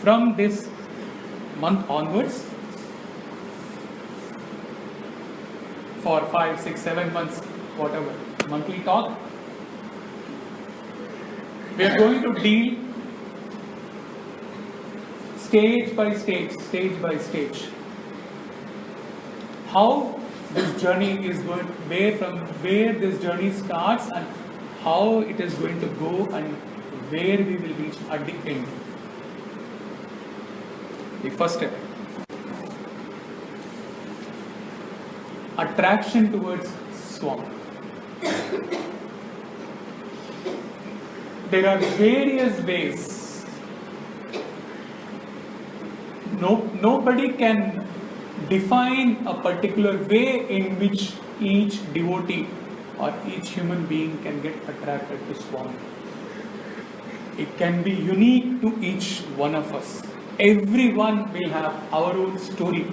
from this month onwards, for 5, 6, 7 months, whatever, monthly talk, we are going to deal stage by stage, how this journey is going, where this journey starts and how it is going to go and where we will reach at the end. The first step, attraction towards Swami. There are various ways. Nobody can define a particular way in which each devotee or each human being can get attracted to Swami. It can be unique to each one of us. Everyone will have our own story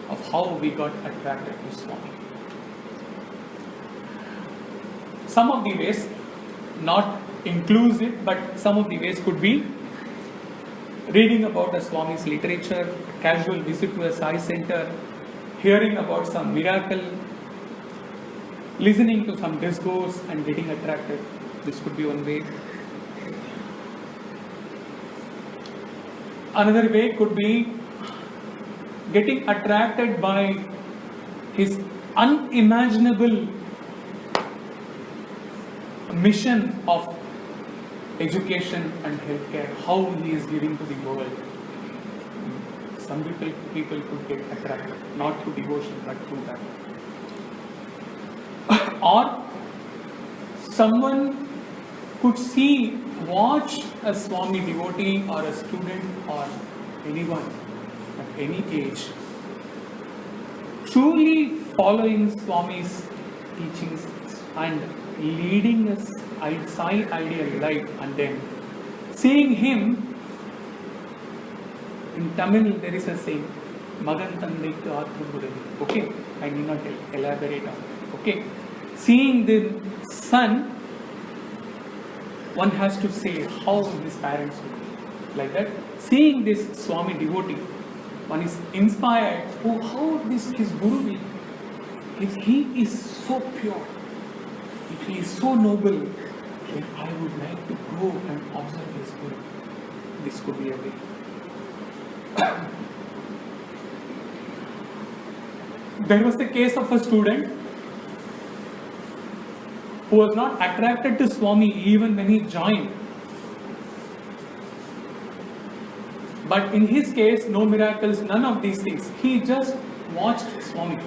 of how we got attracted to Swami. Some of the ways, not inclusive, but some of the ways could be reading about a Swami's literature, casual visit to a Sai center, hearing about some miracle, listening to some discourse and getting attracted. This could be one way. Another way could be getting attracted by his unimaginable mission of education and healthcare, how he is giving to the world. Some people could get attracted, not through devotion, but through that. Or someone could watch a Swami devotee or a student or anyone at any age truly following Swami's teachings and leading a Sai ideal life, and then seeing him. In Tamil there is a saying, Magan Tandaikku Aathumbudai. Okay, I need not elaborate on it. Okay, seeing the son, one has to say how his parents would be. Like that, seeing this Swami devotee, one is inspired. Oh, how his Guru will. If he is so pure, if he is so noble, then I would like to go and observe his Guru. This could be a way. There was the case of a student who was not attracted to Swami even when he joined. But in his case, no miracles, none of these things. He just watched Swami.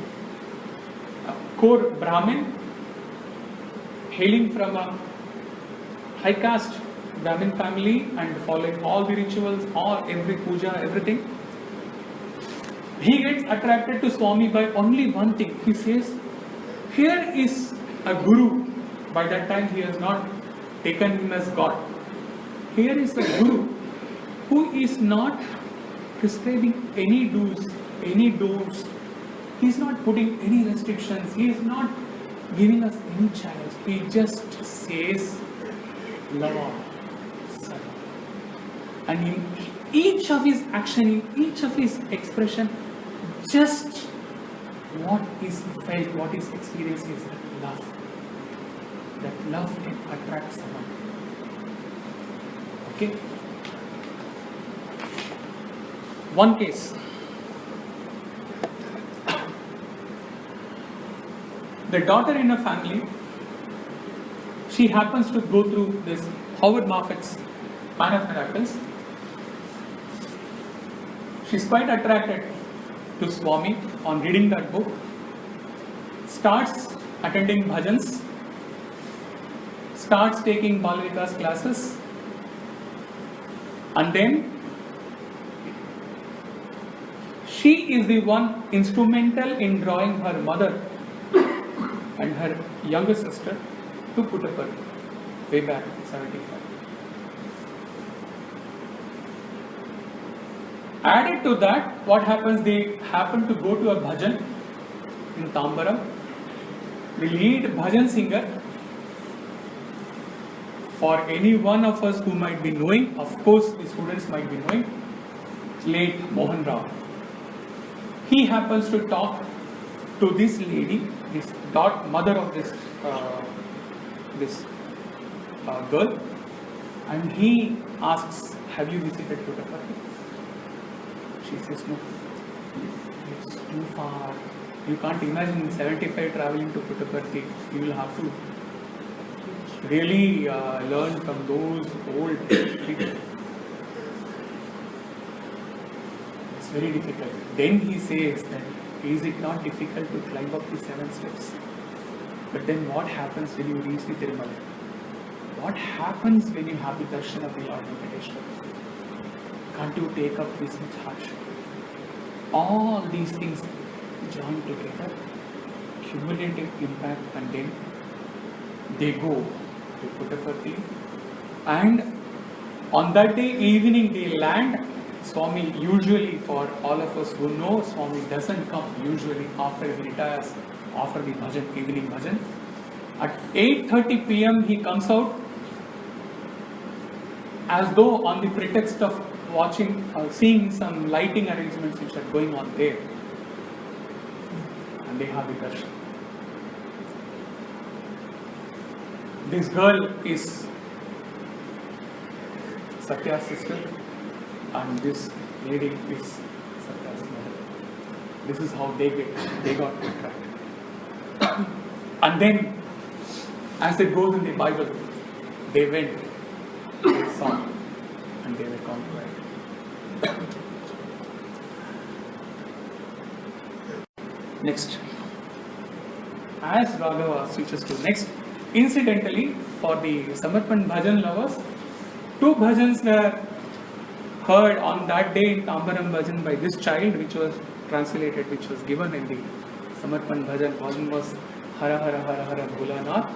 A core Brahmin, hailing from a high caste Brahmin family and following all the rituals, every puja, everything. He gets attracted to Swami by only one thing. He says, here is a Guru. By that time he has not taken him as God. Here is a Guru who is not prescribing any do's, any don'ts. He is not putting any restrictions. He is not giving us any challenge. He just says, love. And in each of his action, in each of his expression, just what is felt, what is experienced is that love. That love can attract someone. Okay? One case. The daughter in a family, she happens to go through this Howard Moffett's Man of Miracles. She's quite attracted to Swami on reading that book. Starts attending bhajans. Starts taking Balvika's classes. And then she is the one instrumental in drawing her mother and her younger sister to Puttaparthi way back in 75. Added to that, what happens? They happen to go to a bhajan in Tambaram. The lead bhajan singer, for any one of us who might be knowing, of course the students might be knowing, late Mohan Rao. He happens to talk to this lady, this mother of this girl, and he asks, "Have you visited Puttaparthi?" She says, "No, it's too far. You can't imagine 75 traveling to Puttaparthi. You will have to really learn from those old people. It's very difficult." Then he says that, "Is it not difficult to climb up the 7 steps? But then what happens when you reach the Tirumala? What happens when you have the darshan of the Lord Venkateshwara? Can't you take up this much hardship?" All these things join together, cumulative impact, and then they go to Puttaparthi, and on that day evening they land. Swami, usually for all of us who know, Swami doesn't come usually after he retires, after the bhajan, evening bhajan. At 8:30 p.m. he comes out as though on the pretext of watching, seeing some lighting arrangements which are going on there, and they have the darshan. This girl is Satya's sister, and this lady is Satya's mother. This is how they got attracted. And then, as it goes in the Bible, they went, they saw, and they were conquered. Next, as Raghava switches to next, incidentally, for the Samarpan Bhajan lovers, 2 bhajans were heard on that day in Tambaram Bhajan by this child, which was translated, which was given in the Samarpan Bhajan. One was Hara Hara Hara Hara Bholanath,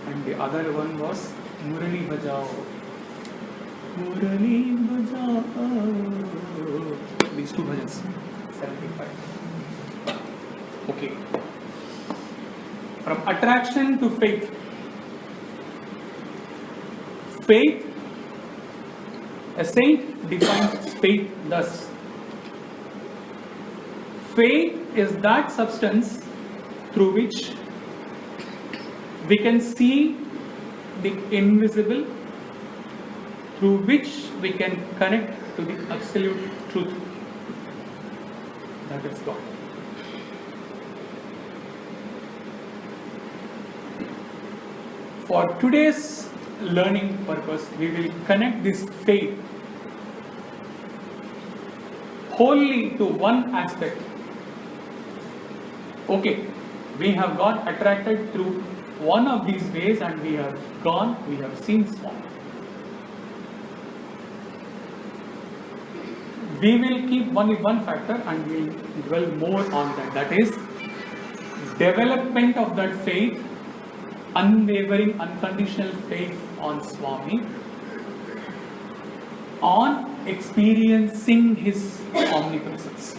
and the other one was Murali Bajao. Murali Bajao. These 2 bhajans, 75. Okay. From attraction to faith. Faith, a saint defines faith thus: faith is that substance through which we can see the invisible, through which we can connect to the absolute truth, that is God. For today's learning purpose, we will connect this faith wholly to one aspect. Okay, we have got attracted through one of these ways, and we have seen Swami. We will keep only one factor and we will dwell more on that. That is development of that faith, unwavering, unconditional faith on Swami, on experiencing His omnipresence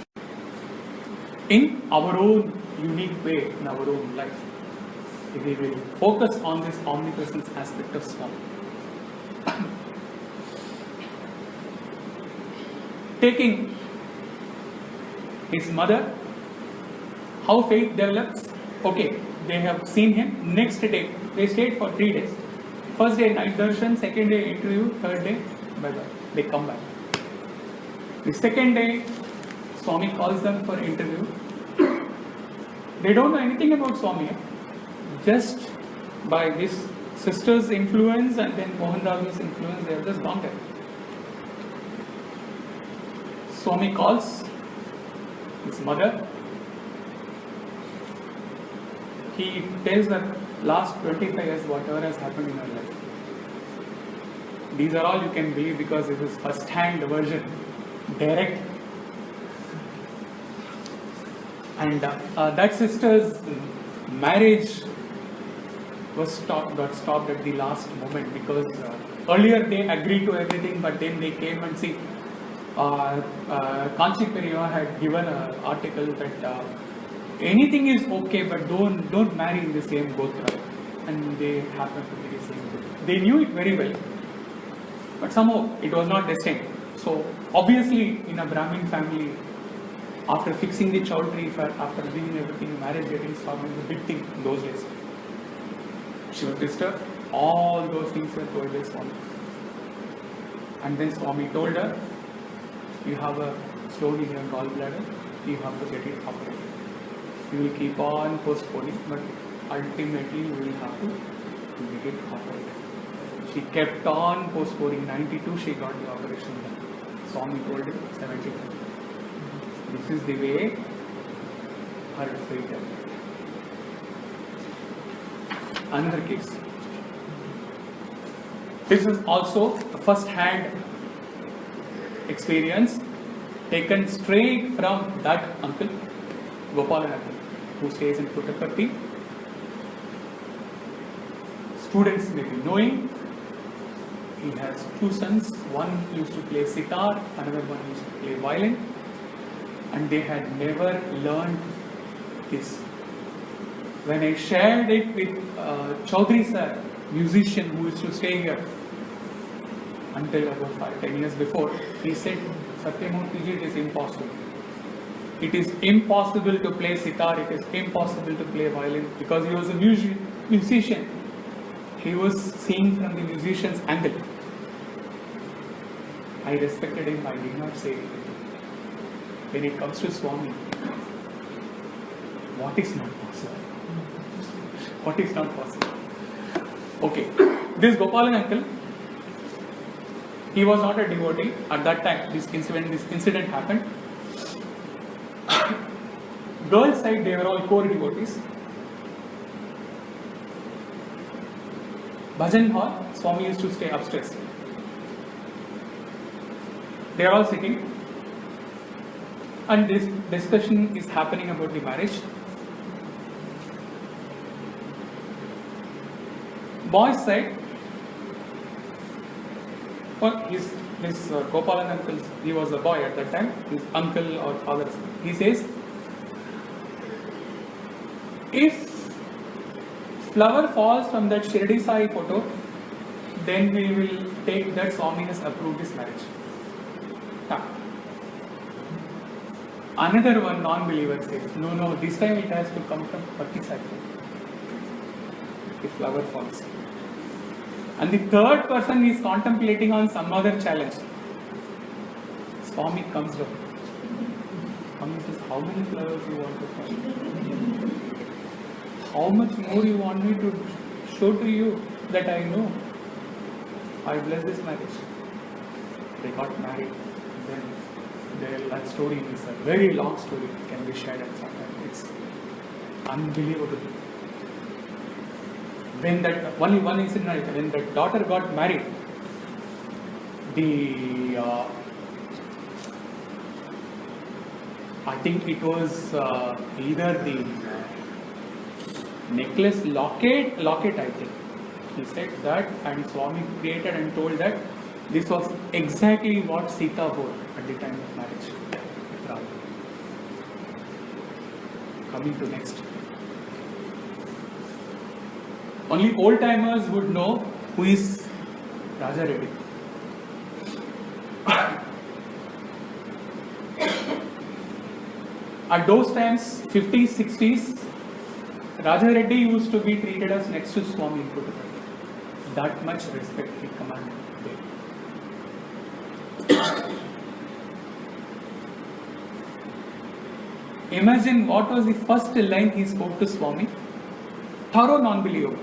in our own unique way, in our own life. We will focus on this omnipresence aspect of Swami. Taking his mother, how faith develops. Okay, they have seen him. Next day, they stayed for 3 days. First day, night darshan. Second day, interview. Third day, bye-bye. They come back. The second day, Swami calls them for interview. They don't know anything about Swami. Just by this sister's influence and then Mohan Rao's influence, they have just gone there. Swami calls his mother. He tells that last 25 years, whatever has happened in her life. These are all you can believe because it is first-hand version, direct. And that sister's marriage got stopped at the last moment because earlier they agreed to everything, but then they came and see. Kanchi Periva had given an article that anything is okay, but don't marry in the same gotra, and they happened to be the same gotra. They knew it very well, but somehow it was not destined. So obviously in a Brahmin family, after fixing the chowdhury, after doing everything, marriage getting started is a big thing in those days. She was disturbed. All those things were told by Swami. And then Swami told her, you have a stone in your gallbladder, you have to get it operated. You will keep on postponing, but ultimately you will have to get it operated. She kept on postponing. 92 she got the operation done. Swami told her 75. This is the way her fate ended. Another case. This is also a first-hand experience taken straight from that uncle, Gopalan uncle, who stays in Puttaparthi. Students may be knowing, he has two sons. One used to play sitar, another one used to play violin, and they had never learned this. When I shared it with Chaudhary sir, musician who used to stay here until about 5-10 years before, he said, Satyamurthy ji, it is impossible. It is impossible to play sitar, it is impossible to play violin, because he was a musician. He was seeing from the musician's angle. I respected him, I did not say anything. When it comes to Swami, what is not possible? What is not possible? Okay, this Gopalan uncle, he was not a devotee at that time. This incident happened. Girls' side, they were all core devotees. Bhajan hall, Swami used to stay upstairs. They are all sitting, and this discussion is happening about the marriage. Boys' side, this Gopalan uncle, he was a boy at that time, his uncle or father, he says, if flower falls from that Shirdi Sai photo, then we will take that Swami has approved this marriage. Another one non-believer says, no, this time it has to come from Patti Sai photo. If flower falls. And the third person is contemplating on some other challenge. Swami comes down. Swami says, how many flowers you want to fall? How much more you want me to show to you that I know? I bless this marriage. They got married. Then that story is a very long story. It can be shared at some time. It's unbelievable. When that only one incident, when the daughter got married, I think it was either the necklace locket I think. He said that, and Swami created and told that this was exactly what Sita wore at the time of marriage. Coming to next. Only old timers would know who is Raja Reddy. At those times, 50s, 60s, Raja Reddy used to be treated as next to Swami in Puttaparthi. That much respect he commanded there. Imagine what was the first line he spoke to Swami. Thorough non-believer.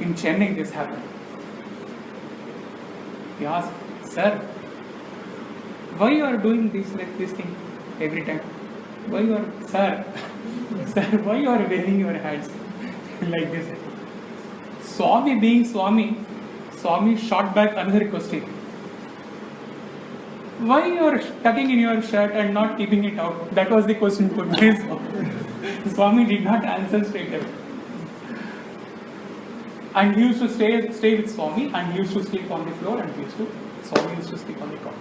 In Chennai this happened. He asked, sir, why you are doing this thing every time? Why you are, sir, why you are waving your hands like this? Swami being Swami shot back another question. Why you are tucking in your shirt and not keeping it out? That was the question put by Swami. Swami did not answer straight away. And he used to stay with Swami, and he used to sleep on the floor, and Swami used to sleep on the cot.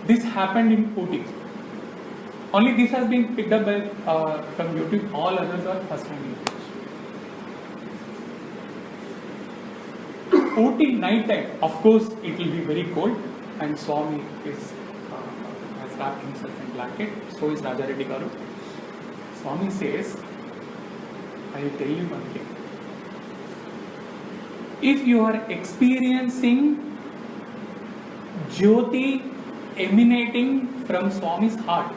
This happened in Ooty. Only this has been picked up by, from YouTube. All others are first-hand information. Ooty night time, of course it will be very cold, and Swami is has wrapped himself in blanket. So is Raja Reddy Garu. Swami says, I will tell you one thing. If you are experiencing Jyoti emanating from Swami's heart,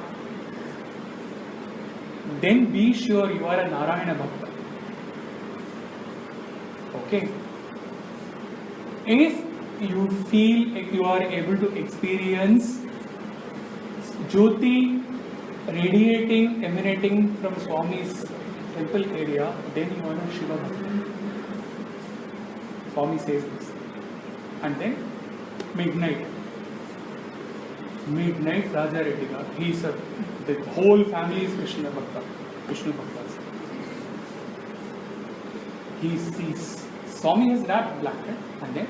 then be sure you are a Narayana Bhakta. Okay? If you feel you are able to experience Jyoti radiating, emanating from Swami's temple area, then you are a Shiva Bhakta. Swami says this. And then midnight, Raja Reddy Garu, the whole family is Krishna Bhakta, Vishnu Bhaktas. He sees, Swami has wrapped blanket, and then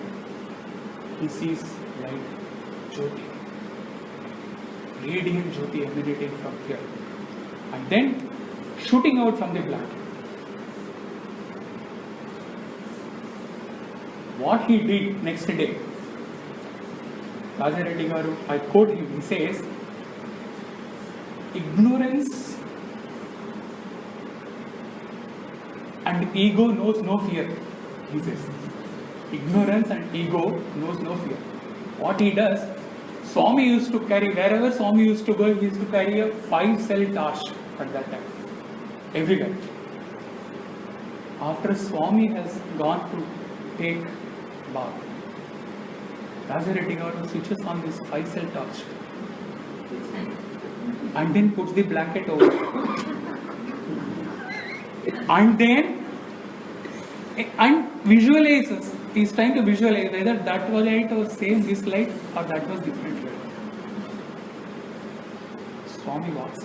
he sees light, Jyoti, radiant Jyoti emanating from here, and then shooting out from the blanket. What he did next day, Raja Reddy Garu, I quote him, he says, ignorance and ego knows no fear, he says. Ignorance and ego knows no fear. What he does, Swami used to carry, wherever Swami used to go, he used to carry a 5-cell torch at that time, everywhere. After Swami has gone to take bath, Raja Reddy Garu switches on this 5-cell torch and then puts the blanket over and visualizes. He's trying to visualize whether that was light was same this light or that was different light. Swami walks.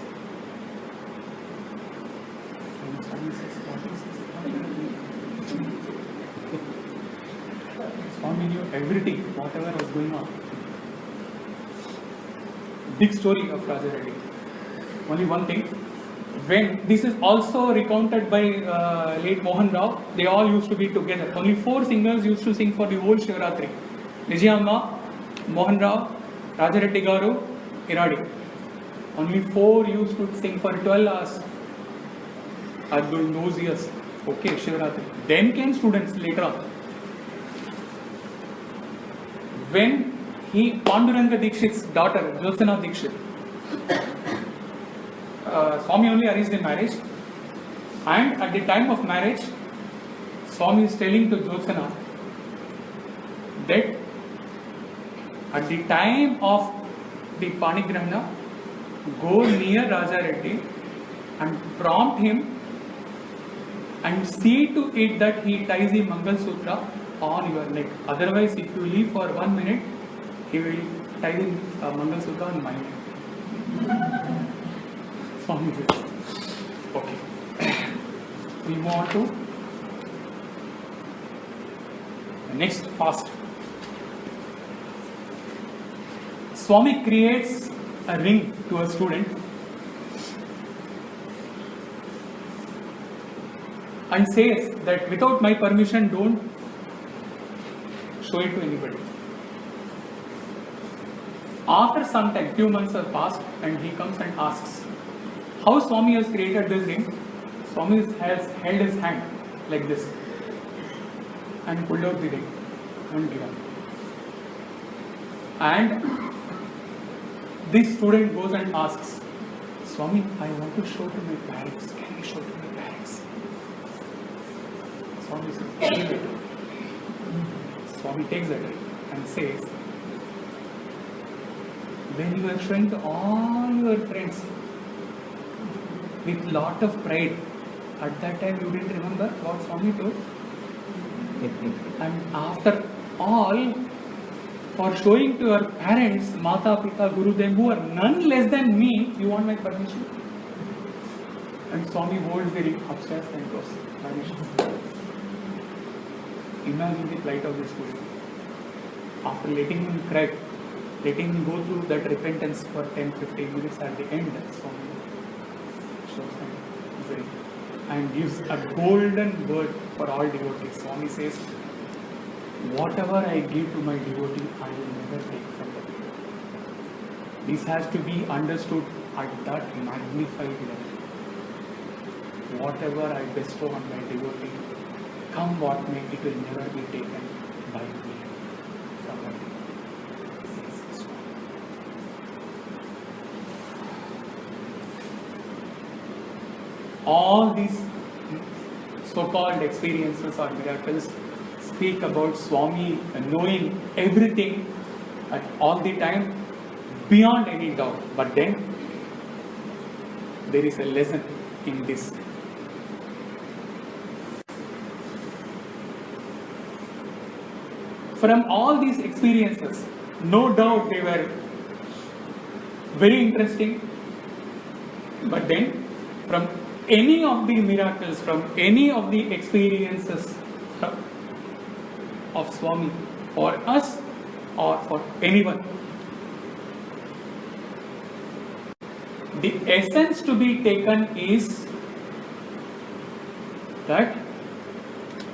And Swami says, what is this? Swami knew everything, whatever was going on. Big story of Raja Reddy. Only one thing. When this is also recounted by late Mohan Rao, they all used to be together. Only 4 singers used to sing for the whole Shivaratri. Vijayamma, Mohan Rao, Raja Reddy Garu, Iradi. Only 4 used to sing for 12 hours at those years. Okay, Shivaratri. Then came students later on. When Panduranga Dikshit's daughter, Jyotsna Dikshit, Swami only arranged the marriage, and at the time of marriage, Swami is telling to Jyotsna that at the time of the Panigrahana, go near Raja Reddy and prompt him and see to it that he ties the Mangal Sutra on your neck. Otherwise, if you leave for 1 minute, he will tie the Mangal Sutra on my neck. Swami says, okay. We move on to the next fast. Swami creates a ring to a student and says that without my permission, don't show it to anybody. After some time, few months have passed, and he comes and asks how Swami has created this ring. Swami has held his hand like this and pulled out the ring and given. And this student goes and asks, Swami, I want to show to my parents. Can I show to my parents? Swami says, take it. Swami takes that ring and says, when you are showing to all your friends with lot of pride, at that time you didn't remember what Swami told? And after all, for showing to your parents, Mata, Pita, Gurudev, who are none less than me, you want my permission? And Swami holds the ring upstairs and goes, vanishes. Imagine the plight of this student. After letting him cry, letting him go through that repentance for 10-15 minutes, at the end, Swami shows him the ring and gives a golden word for all devotees. Swami says, Whatever I give to my devotee, I will never take from the devotee. This has to be understood at that magnified level. Whatever I bestow on my devotee, come what may, it will never be taken by me from my devotee. All these so-called experiences or miracles speak about Swami knowing everything at all the time beyond any doubt. But then there is a lesson in this. From all these experiences, no doubt they were very interesting, but then from any of the miracles, from any of the experiences of Swami, for us or for anyone, the essence to be taken is that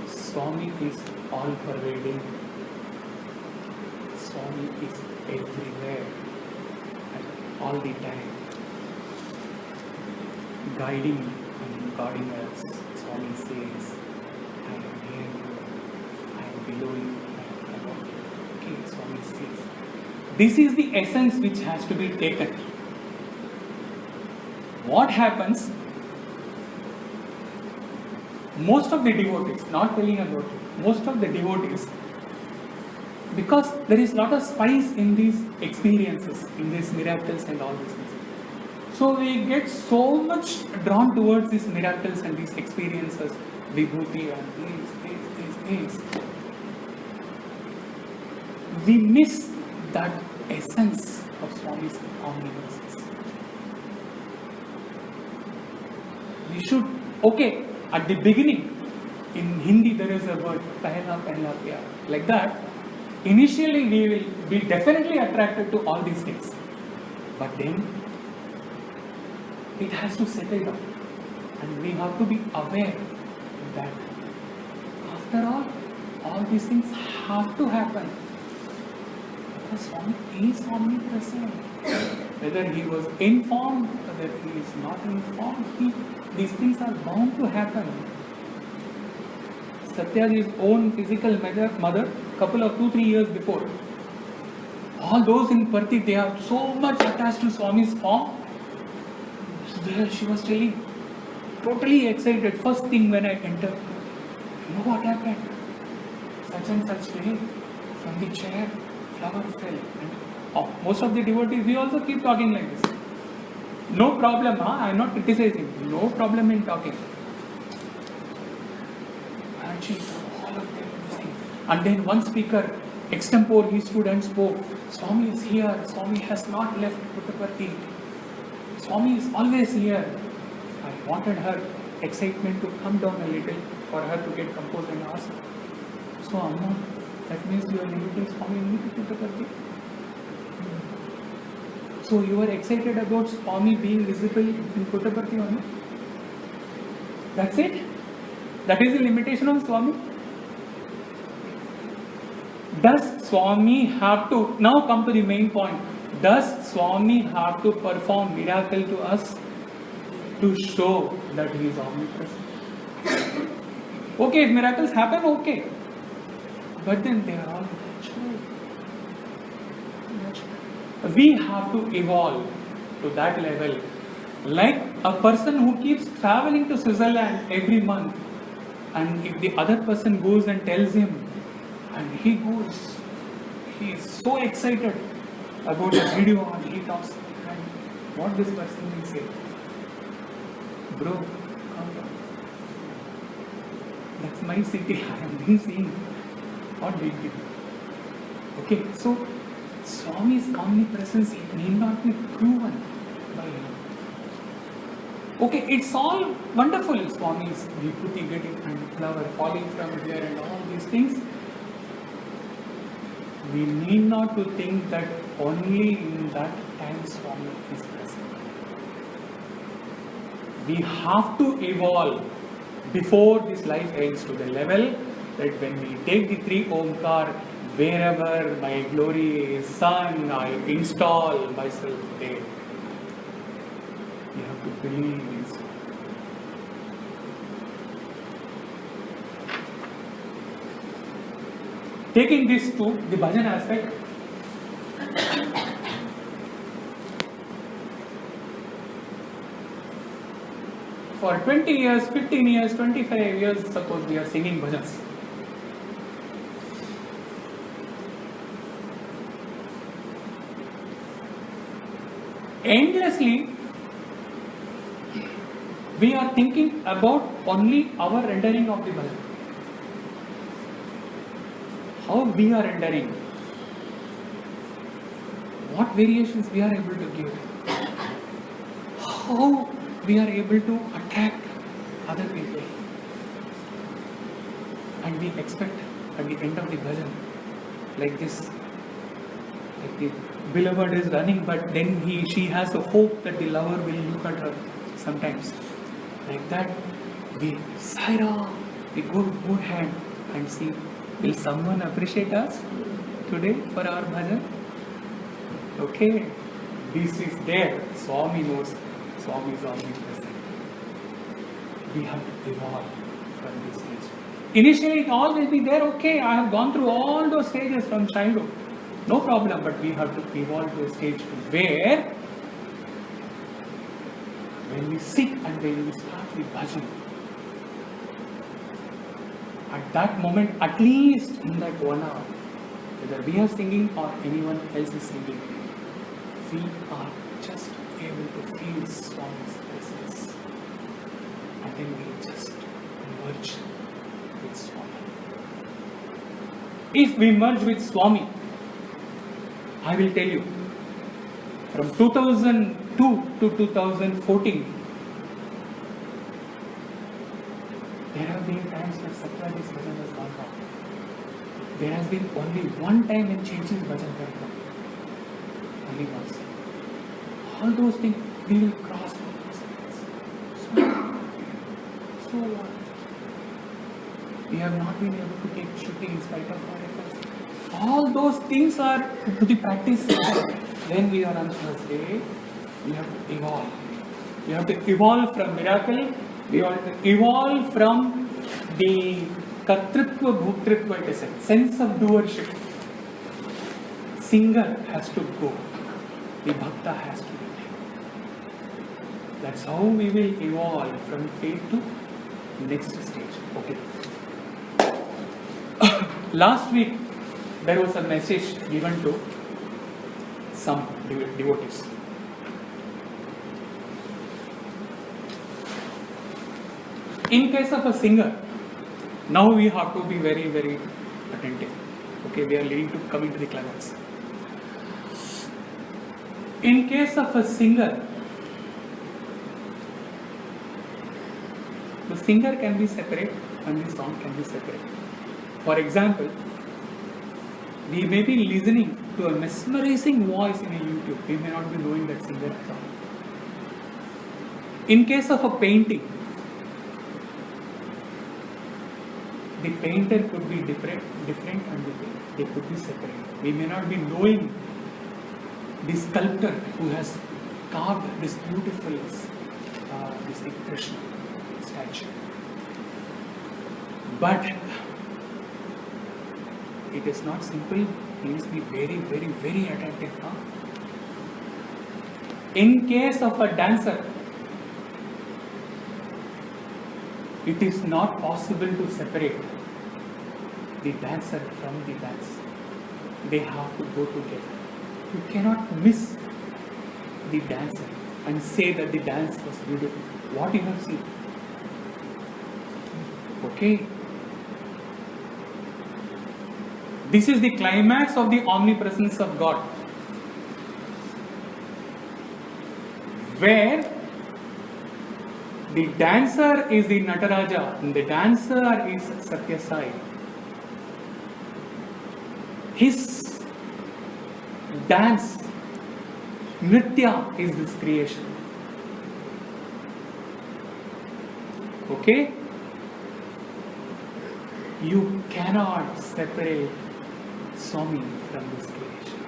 Swami is all pervading. Swami is everywhere and all the time, guiding and guarding us. Swami says, I am near you, I am below you, I am above you. Okay, Swami says. This is the essence which has to be taken. What happens? Most of the devotees, not telling about it, most of the devotees, because there is a lot of spice in these experiences, in these miracles and all these things. So we get so much drawn towards these miracles and these experiences, vibhuti and these. We miss that essence of Swami's omnipresence. We should, okay, at the beginning, in Hindi there is a word, pehla pyar, like that. Initially we will be definitely attracted to all these things, but then it has to settle down and we have to be aware that after all these things have to happen because Swami is omnipresent. Whether he was informed, whether he is not informed, these things are bound to happen. Satyaji's own physical mother, couple of 2-3 years before, all those in Parthi, they are so much attached to Swami's form. So there she was telling, totally excited. First thing when I entered, you know what happened? Such and such day, from the chair, flower fell. And most of the devotees, we also keep talking like this. No problem, I am not criticizing. No problem in talking. And she saw all of them saying. And then one speaker, extempore, he stood and spoke. Swami is here. Swami has not left Puttaparthi. Swami is always here. I wanted her excitement to come down a little for her to get composed and ask. So Amma, that means you are limiting Swami only to Puttaparthi? So you were excited about Swami being visible in Puttaparthi only? That's it? That is the limitation of Swami? Does Swami have to, now come to the main point, does Swami have to perform miracle to us to show that he is omnipresent? Okay, if miracles happen, okay. But then they are all natural. We have to evolve to that level. Like a person who keeps traveling to Switzerland every month, and if the other person goes and tells him, and he goes, he is so excited about a video and he talks, and what this person will say, bro, calm down. That's my city, I have been seeing. What did you do? Okay, so Swami's omnipresence need not be proven by him. Okay, it's all wonderful, Swami's vibhuti getting and flower falling from here and all these things. We need not to think that only in that time Swami is present. We have to evolve before this life ends to the level that when we take the three Omkar, wherever my glory is sung, I install myself there. You have to believe in Swami. Taking this to the bhajan aspect, for 20 years, 15 years, 25 years, suppose we are singing bhajans. Endlessly, we are thinking about only our rendering of the bhajan. How we are rendering, what variations we are able to give, how we are able to attract other people, and we expect at the end of the bhajan, like this, like the beloved is running, but then she has a hope that the lover will look at her sometimes. Like that, we Saira, we go good hand and see, will someone appreciate us today for our bhajan? Okay, this is there. Swami knows. Swami is omnipresent. We have to evolve from this stage. Initially, it all will be there. Okay, I have gone through all those stages from childhood. No problem, but we have to evolve to a stage where when we sit and when we start the bhajan, at that moment, at least in that 1 hour, whether we are singing or anyone else is singing, we are just able to feel Swami's presence. And then we just merge with Swami. If we merge with Swami, I will tell you, from 2002 to 2014, there have been times where Satyajit's bhajan has gone wrong. There has been only one time in changing bhajan karta. Only once. All those things we will cross over. So what? We have not been able to take Shruti in spite of our efforts. All those things are to the practice. Then we are on Thursday. We have to evolve. We have to evolve from miracle. We have to evolve from the Kartritva Bhuktritva, it is a sense of doership. Singer has to go. The Bhakta has to be there. That's how we will evolve from faith to next stage. Okay. Last week, there was a message given to some devotees. In case of a singer, now we have to be very, very attentive. Okay, we are leading to coming to the climax. In case of a singer, the singer can be separate and the song can be separate. For example, we may be listening to a mesmerizing voice in a YouTube. We may not be knowing that singer at all. In case of a painting, the painter could be different and they could be separate. We may not be knowing the sculptor who has carved this beautiful this Krishna statue. But it is not simple. Please be very, very, very attentive. In case of a dancer, it is not possible to separate the dancer from the dance. They have to go together. You cannot miss the dancer and say that the dance was beautiful. What you have seen. Okay. This is the climax of the omnipresence of God. Where the dancer is the Nataraja and the dancer is Satya Sai. His dance, Nritya, is this creation. Okay? You cannot separate Swami from this creation.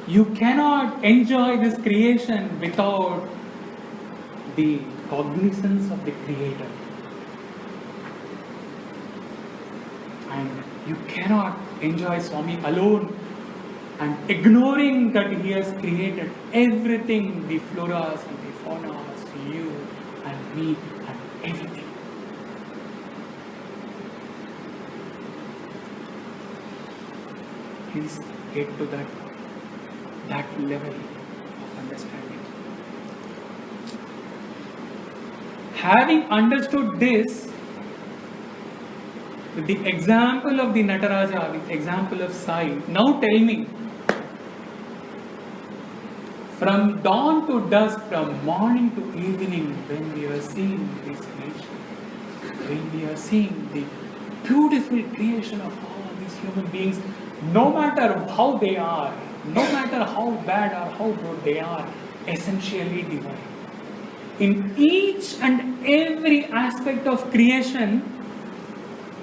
You cannot enjoy this creation without the cognizance of the Creator. And you cannot enjoy Swami alone and ignoring that He has created everything, the floras and the faunas, you and me and everything. Please get to that level of understanding. Having understood this, with the example of the Nataraja, with the example of Sai, now tell me, from dawn to dusk, from morning to evening, when we are seeing this nature, when we are seeing the beautiful creation of all these human beings, no matter how they are, no matter how bad or how good they are, essentially divine. In each and every aspect of creation,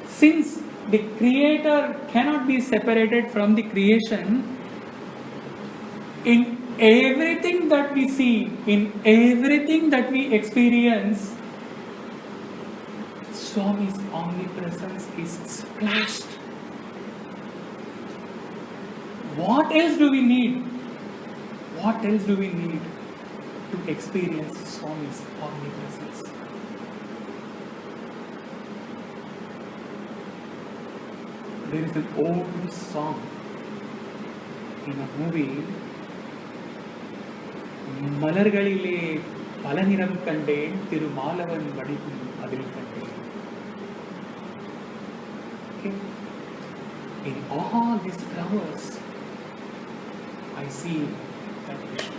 since the Creator cannot be separated from the creation, in everything that we see, in everything that we experience, Swami's omnipresence is splashed. What else do we need? What else do we need to experience Swami's omnipresence? There is an old song in a movie, மலர்களிலே பல நிறம் கண்டேன் திருமாலவன் வடிவும் அதில் கண்டேன். Okay. In all these flowers, I see that vision.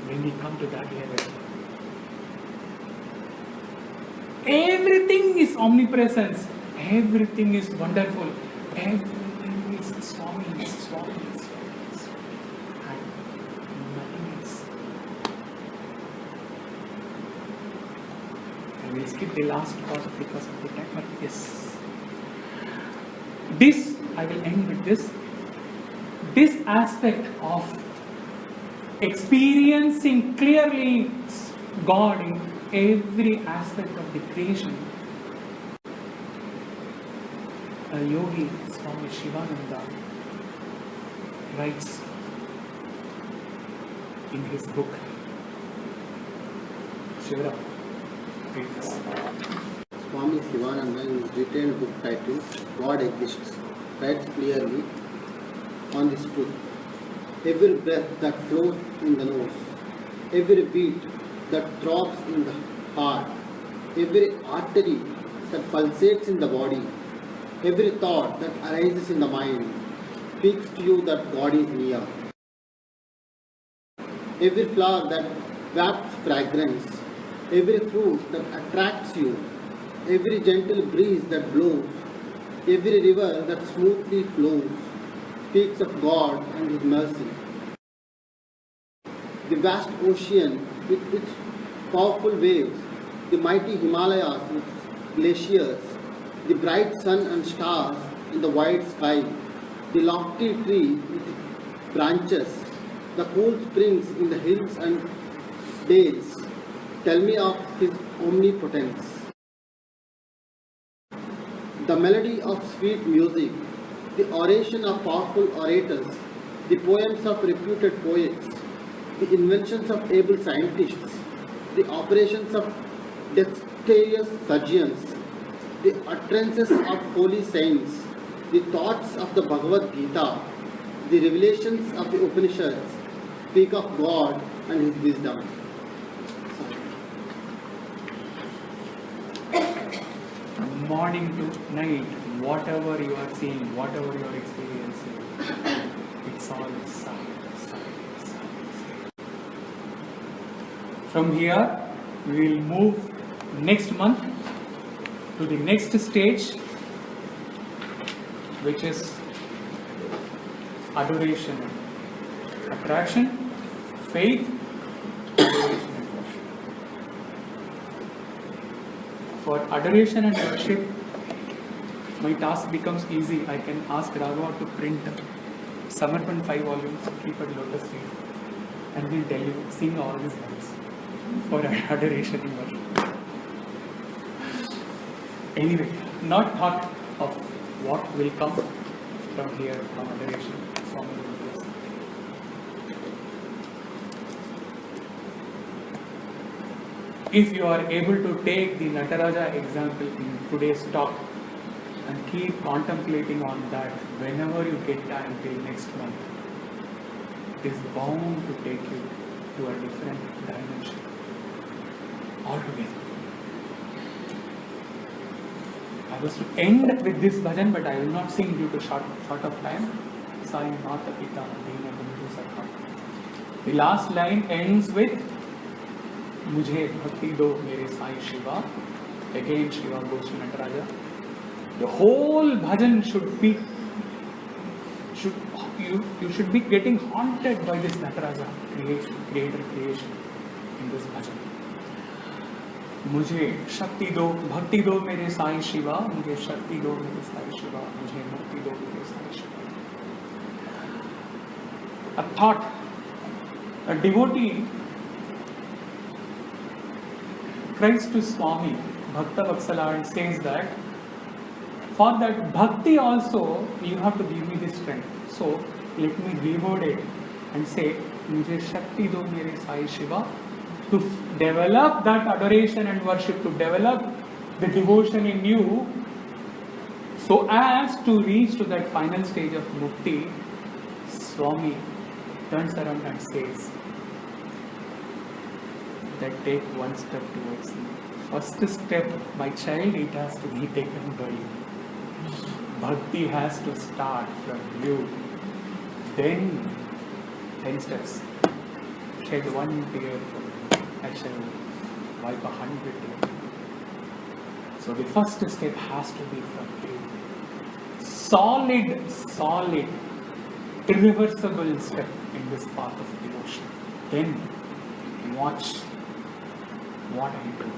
When we come to that level, everything is omnipresence, everything is wonderful, everything is Swami, and nothing else. I will skip the last part because of the time, but yes. This, I will end with this. This aspect of experiencing clearly God in every aspect of the creation, a yogi, Swami Shivananda, writes in his book, Shivara, read this. Swami Shivananda, in his written book titled God Exists, writes clearly on this truth. Every breath that flows in the nose, every beat that throbs in the heart, every artery that pulsates in the body, every thought that arises in the mind speaks to you that God is near. Every flower that wafts fragrance, every fruit that attracts you, every gentle breeze that blows, every river that smoothly flows, speaks of God and His mercy. The vast ocean with its powerful waves, the mighty Himalayas with glaciers, the bright sun and stars in the wide sky, the lofty tree with branches, the cool springs in the hills and dales, tell me of His omnipotence. The melody of sweet music, the oration of powerful orators, the poems of reputed poets, the inventions of able scientists, the operations of dexterous surgeons, the utterances of holy saints, the thoughts of the Bhagavad Gita, the revelations of the Upanishads speak of God and His wisdom. Morning to night, whatever you are seeing, whatever you are experiencing, it's all Sai. From here, we will move next month to the next stage, which is adoration, attraction, faith, adoration and worship. For adoration and worship, my task becomes easy. I can ask Raghav to print Samarpan 5 volumes, keep at lotus feet, and we'll tell you, sing all these lines for adoration and worship. Anyway, not thought of what will come from here, from adoration. Swami will bless. If you are able to take the Nataraja example in today's talk and keep contemplating on that whenever you get time till next month, it is bound to take you to a different dimension altogether. I was to end with this bhajan, but I will not sing due to short of time. Sai Mata Pita Dina Bandhu Sakha. The last line ends with Mujhe Bhakti Do Mere Sai Shiva. Again Shiva goes to Nataraja. The whole bhajan should be, you should be getting haunted by this Nataraja creator creation in this bhajan. मुझे शक्ति दो भक्ति दो मेरे साईं शिवा, मुझे शक्ति दो मेरे साईं शिवा, मुझे मुक्ति दो मेरे Sai Shiva. A thought, a devotee cries to Swami Bhakta Vatsala and says that for that bhakti also you have to give me this strength. So let me reword it and say मुझे शक्ति दो मेरे Sai Shiva, to develop that adoration and worship, to develop the devotion in you, so as to reach to that final stage of mukti. Swami turns around and says that take one step towards me. First step, my child, it has to be taken by you. Bhakti has to start from you. Then 10 steps. Shed one tear for me. I shall wipe 100 tears. So the first step has to be from you. Solid, irreversible step in this path of devotion. Then watch what I do.